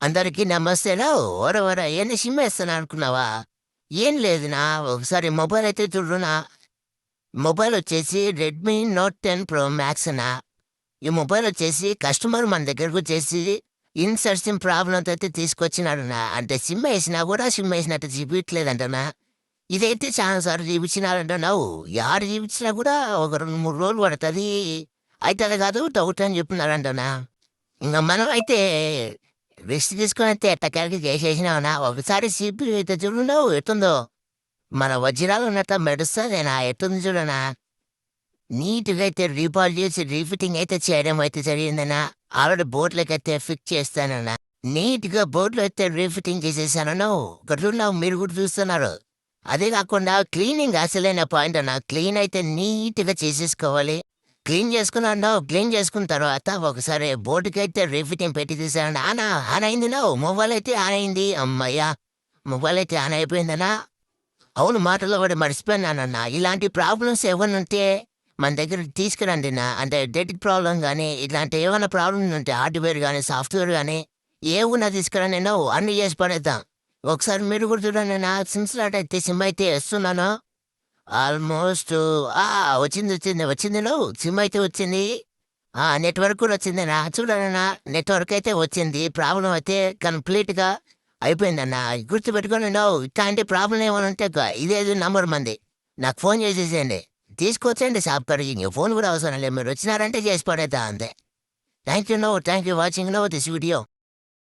అందరికీ నమస్తేనా ఓరవరా ఏంది సిమ్మేస్తాను అనుకున్నావా? ఏం లేదునా, ఒకసారి మొబైల్ అయితే చూడునా. మొబైల్ వచ్చేసి రెడ్మీ నోట్ 10 ప్రో మ్యాక్స్ అనా. ఈ మొబైల్ వచ్చేసి కస్టమర్ మన దగ్గరకు వచ్చేసి ఇన్సర్షన్ ప్రాబ్లంతో అయితే తీసుకొచ్చినాడునా. అంటే సిమ్ వేసినా కూడా సిమ్ వేసినట్టు చూపించలేదంటనా. ఇదైతే చాలా సార్లు చూపించినారంటున్నావు. యారు చూపించినా కూడా ఒక 2, 3 రోజులు పడుతుంది. అయితే అది కాదు డౌట్ అని చెప్పినారంటనా. ఇంక మనం అయితే రెస్ట్ తీసుకొని అయితే ఎట్టకేలకి చేసేసినావునా. ఒకసారి సిపి అయితే చూడున్నావు ఎట్టుందో. మన వజ్రాలు ఉన్నట్టు మెడుస్తుందేనా ఎట్టుంది చూడనా. నీట్గా అయితే రీపాల్ చేసి రీఫిట్టింగ్ అయితే చేయడం అయితే జరిగిందనా. Already బోట్లకైతే fix చేస్తానన్నా. నీట్గా బోర్డులో అయితే రీఫిట్టింగ్ చేసేసాను. గట్లున్నావు మీరు కూడా చూస్తున్నారు. అదే కాకుండా క్లీనింగ్ అసలైన పాయింట్ అన్న. క్లీన్ అయితే నీట్గా చేసేసుకోవాలి. క్లీన్ చేసుకున్న తర్వాత ఒకసారి బోర్డుకైతే రీఫిట్టింగ్ పెట్టి తీసాను. ఆన్ అయింది మొబైల్ అయితే ఆన్ అయింది. అమ్మయ్యా, మొబైల్ అయితే ఆన్ అయిపోయిందనా. అవును, మాటలో కూడా మర్చిపోయినానన్నా. ఇలాంటి ప్రాబ్లమ్స్ ఏమైనా ఉంటే మన దగ్గర తీసుకురండి నా. అంటే డెట్ ప్రాబ్లం కానీ ఇట్లాంటి ఏమైనా ప్రాబ్లమ్స్ ఉంటే హార్డ్వేర్ కానీ సాఫ్ట్వేర్ కానీ ఏమున్నా తీసుకురండి అన్ని చేసి పడేద్దాం. ఒకసారి మీరు కూడా చూడండి నా. సిమ్ స్లాట్ అయితే సిమ్ అయితే వేస్తున్నాను. ఆల్మోస్ట్ వచ్చింది సిమ్ అయితే వచ్చింది. నెట్వర్క్ కూడా వచ్చిందన్నా. చూడన్నా, నెట్వర్క్ అయితే వచ్చింది. ప్రాబ్లం అయితే కంప్లీట్‌గా అయిపోయిందన్నా. గుర్తుపెట్టుకొని ఇట్లాంటి ప్రాబ్లం ఏమైనా ఉంటే ఇదేది నంబర్ మంది. నాకు ఫోన్ చేసేసేయండి. తీసుకొచ్చేయండి షాప్ కాడికి. ఇంక ఫోన్ కూడా అవసరం లేదు. మీరు వచ్చినారంటే చేసి పడేద్దాం అంతే. Thank you watching this video.